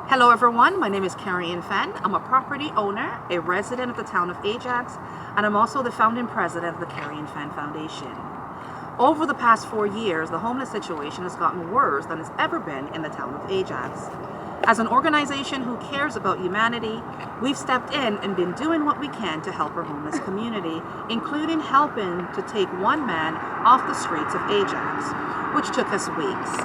Hello everyone, my name is Collier. I'm a property owner, a resident of the town of Ajax, and I'm also the founding president of the Collier Foundation. Over the past 4 years, the homeless situation has gotten worse than it's ever been in the town of Ajax. As an organization who cares about humanity, we've stepped in and been doing what we can to help our homeless community, including helping to take one man off the streets of Ajax, which took us weeks.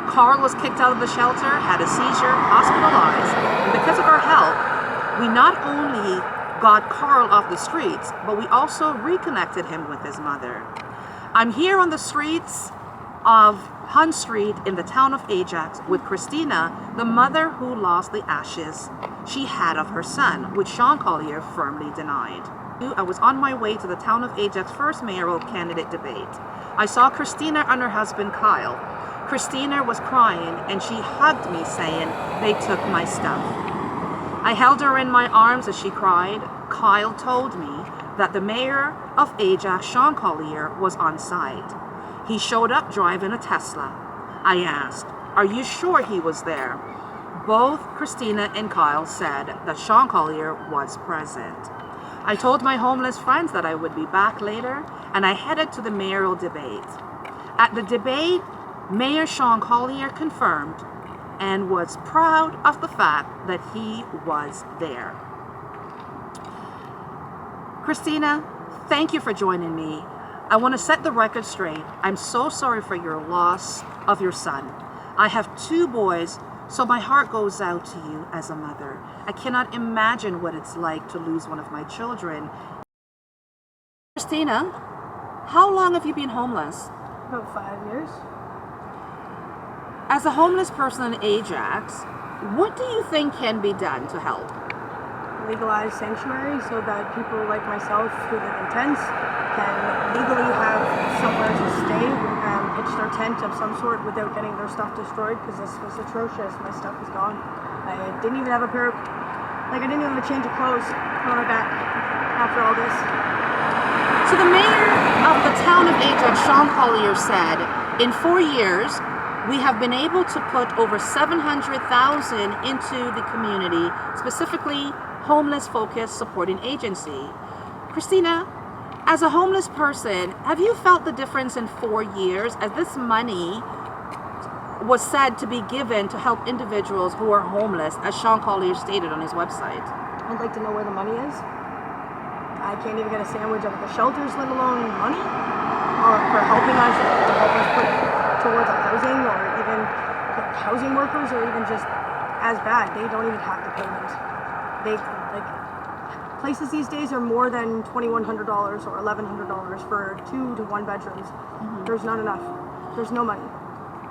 Carl was kicked out of the shelter, had a seizure, hospitalized, and because of our help, we not only got Carl off the streets, but we also reconnected him with his mother. I'm here on the streets of Hun Street in the town of Ajax with Christina, the mother who lost the ashes she had of her son, which Shaun Collier firmly denied. I was on my way to the town of Ajax first mayoral candidate debate. I saw Christina and her husband Kyle. Christina was crying and she hugged me saying, "They took my stuff." I held her in my arms as she cried. Kyle told me that the mayor of Ajax, Shaun Collier, was on site. He showed up driving a Tesla. I asked, "Are you sure he was there?" Both Christina and Kyle said that Shaun Collier was present. I told my homeless friends that I would be back later, and I headed to the mayoral debate. At the debate, Mayor Shaun Collier confirmed and was proud of the fact that he was there. Christina, thank you for joining me. I want to set the record straight. I'm so sorry for your loss of your son. I have 2 boys, so my heart goes out to you as a mother. I cannot imagine what it's like to lose one of my children. Christina, how long have you been homeless? About 5 years. As a homeless person in Ajax, what do you think can be done to help? Legalized sanctuary so that people like myself who live in tents can legally have somewhere to stay and pitch their tent of some sort without getting their stuff destroyed, because this was atrocious. My stuff was gone. I didn't even have a pair of, I didn't even have a change of clothes on my back after all this. So the mayor of the town of Ajax, Shaun Collier, said, in 4 years, we have been able to put over $700,000 into the community, specifically homeless-focused supporting agency. Christina, as a homeless person, have you felt the difference in 4 years as this money was said to be given to help individuals who are homeless, as Shaun Collier stated on his website? I'd like to know where the money is. I can't even get a sandwich up at the shelters, let alone money, or for helping us, to help us put towards our housing, or even housing workers, or even just as bad, they don't even have the payment. They, places these days are more than $2,100 or $1,100 for 2 to 1 bedrooms. There's not enough. There's no money.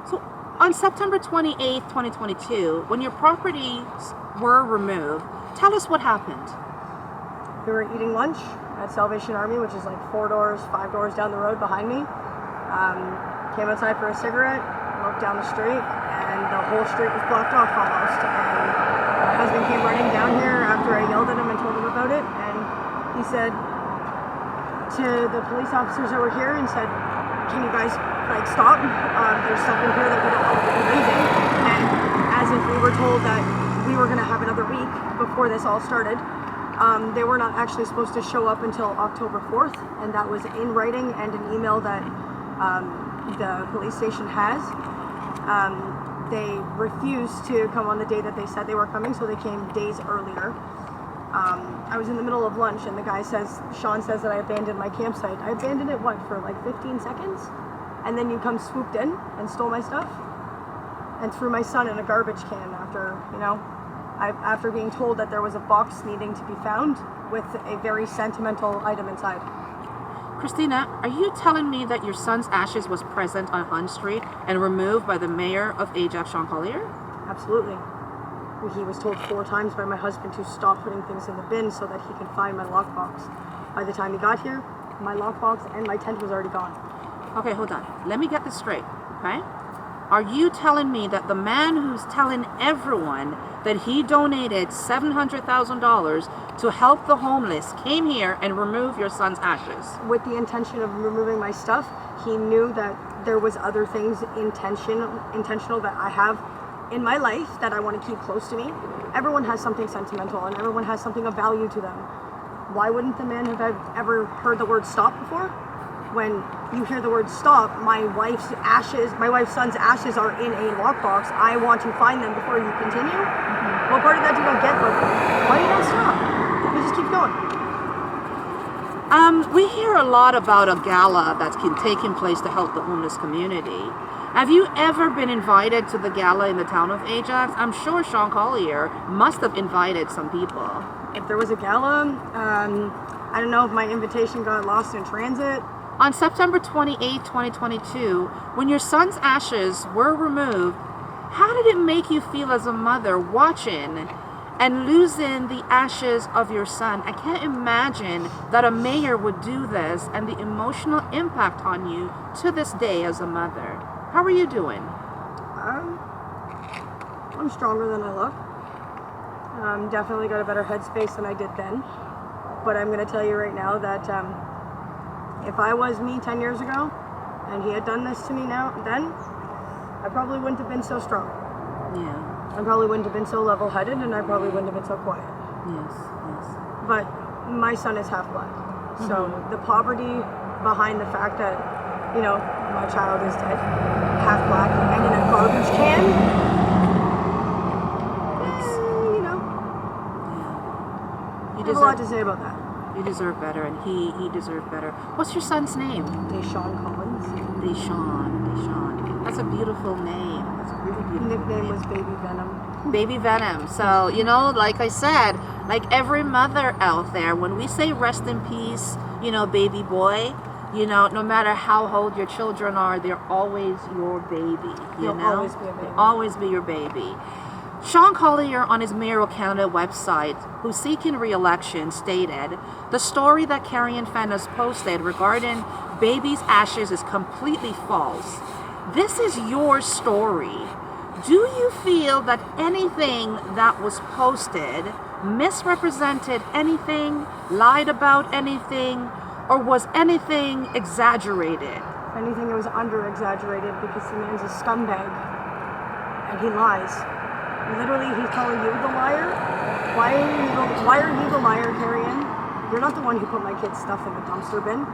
So on September 28th, 2022, when your properties were removed, tell us what happened. We were eating lunch at Salvation Army, which is 4 doors, 5 doors down the road behind me. Came outside for a cigarette, looked down the street, and the whole street was blocked off almost. And my husband came running down here after I yelled at him and told him about it, and he said to the police officers that were here, and said, "Can you guys stop? There's stuff in here that we don't want to be raising." And as if we were told that we were going to have another week before this all started. They were not actually supposed to show up until October 4th, and that was in writing and an email that the police station has. They refused to come on the day that they said they were coming, so they came days earlier. I was in the middle of lunch, and the guy says, Shaun says that I abandoned my campsite. I abandoned it, for 15 seconds? And then you come swooped in and stole my stuff? And threw my son in a garbage can after being told that there was a box needing to be found with a very sentimental item inside. Christina, are you telling me that your son's ashes was present on Hun Street and removed by the mayor of Ajax, Shaun Collier? Absolutely. He was told 4 times by my husband to stop putting things in the bin so that he could find my lockbox. By the time he got here, my lockbox and my tent was already gone. Okay, hold on. Let me get this straight, okay? Are you telling me that the man who's telling everyone that he donated $700,000 to help the homeless came here and removed your son's ashes? With the intention of removing my stuff, he knew that there was other things intentional that I have in my life that I want to keep close to me, everyone has something sentimental and everyone has something of value to them. Why wouldn't the man have ever heard the word stop before? When you hear the word stop, my wife's son's ashes are in a lockbox. I want to find them before you continue. Mm-hmm. What part of that do you not get, but why do you not stop? You just keep going. We hear a lot about a gala that's taking place to help the homeless community. Have you ever been invited to the gala in the town of Ajax? I'm sure Shaun Collier must have invited some people. If there was a gala, I don't know if my invitation got lost in transit. On September 28, 2022, when your son's ashes were removed, how did it make you feel as a mother watching and losing the ashes of your son? I can't imagine that a mayor would do this and the emotional impact on you to this day as a mother. How are you doing? I'm stronger than I look. Definitely got a better headspace than I did then. But I'm going to tell you right now that if I was me 10 years ago and he had done this to me then, I probably wouldn't have been so strong. Yeah. I probably wouldn't have been so level-headed, and I probably wouldn't have been so quiet. Yes, yes. But my son is half black. Mm-hmm. So the poverty behind the fact that, my child is dead, half black, and in a garbage can, You I have a lot to say about that. You deserve better, and he deserved better. What's your son's name? Shaun Collins. Deshaun. That's a beautiful name. That's a really beautiful Nickname name. was Baby Venom. Baby Venom. So, like I said, like every mother out there, when we say rest in peace, baby boy, no matter how old your children are, they're always your baby. They'll always be a baby. They'll always be your baby. Shaun Collier on his Mayoral Canada website, who's seeking re-election, stated, "The story that Carrie Fan has posted regarding baby's ashes is completely false. This is your story. Do you feel that anything that was posted misrepresented anything, lied about anything, or was anything exaggerated?" If anything, it was under-exaggerated because the man's a scumbag and he lies. Literally, he's calling you the liar. Why are you the liar, Carrie Ann? You're not the one who put my kid's stuff in the dumpster bin.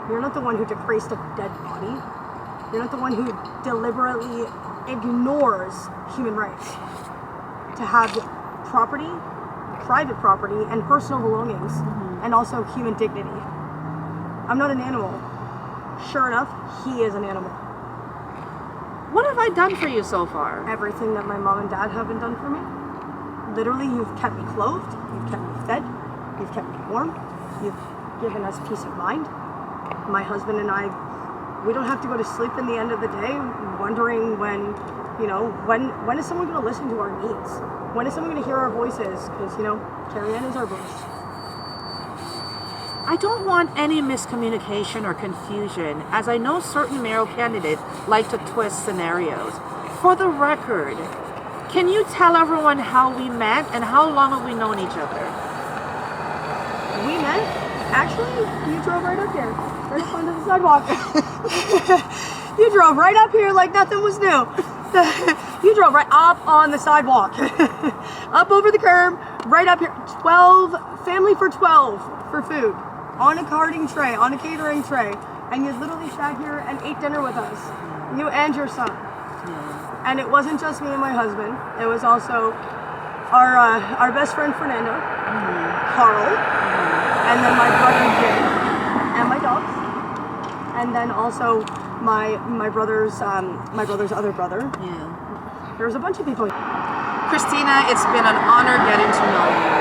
You're not the one who defaced a dead body. You're not the one who deliberately ignores human rights to have property, private property, and personal belongings, and also human dignity. I'm not an animal. Sure enough, he is an animal. What have I done for you so far? Everything that my mom and dad haven't done for me. Literally, you've kept me clothed, you've kept me fed, you've kept me warm, you've given us peace of mind. My husband and I, we don't have to go to sleep in the end of the day wondering when is someone going to listen to our needs? When is someone going to hear our voices? Because, Carrie Ann is our voice. I don't want any miscommunication or confusion, as I know certain mayoral candidates like to twist scenarios. For the record, can you tell everyone how we met and how long have we known each other? We met? Actually, you drove right up here, right up onto the sidewalk. You drove right up here like nothing was new. You drove right up on the sidewalk. Up over the curb, right up here. 12, family for 12 for food. On a carting tray, on a catering tray, and you literally sat here and ate dinner with us, you and your son. Yeah. And it wasn't just me and my husband, it was also our best friend Fernando, Carl, and then my brother Jay, and my dogs, and then also my brother's other brother. Yeah. There was a bunch of people. Christina, it's been an honor getting to know you,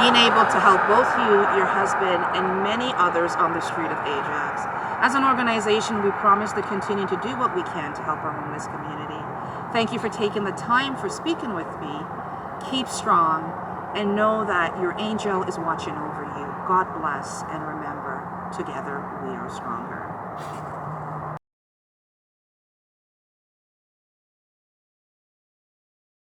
being able to help both you, your husband, and many others on the street of Ajax. As an organization, we promise to continue to do what we can to help our homeless community. Thank you for taking the time for speaking with me. Keep strong and know that your angel is watching over you. God bless, and remember, together we are stronger.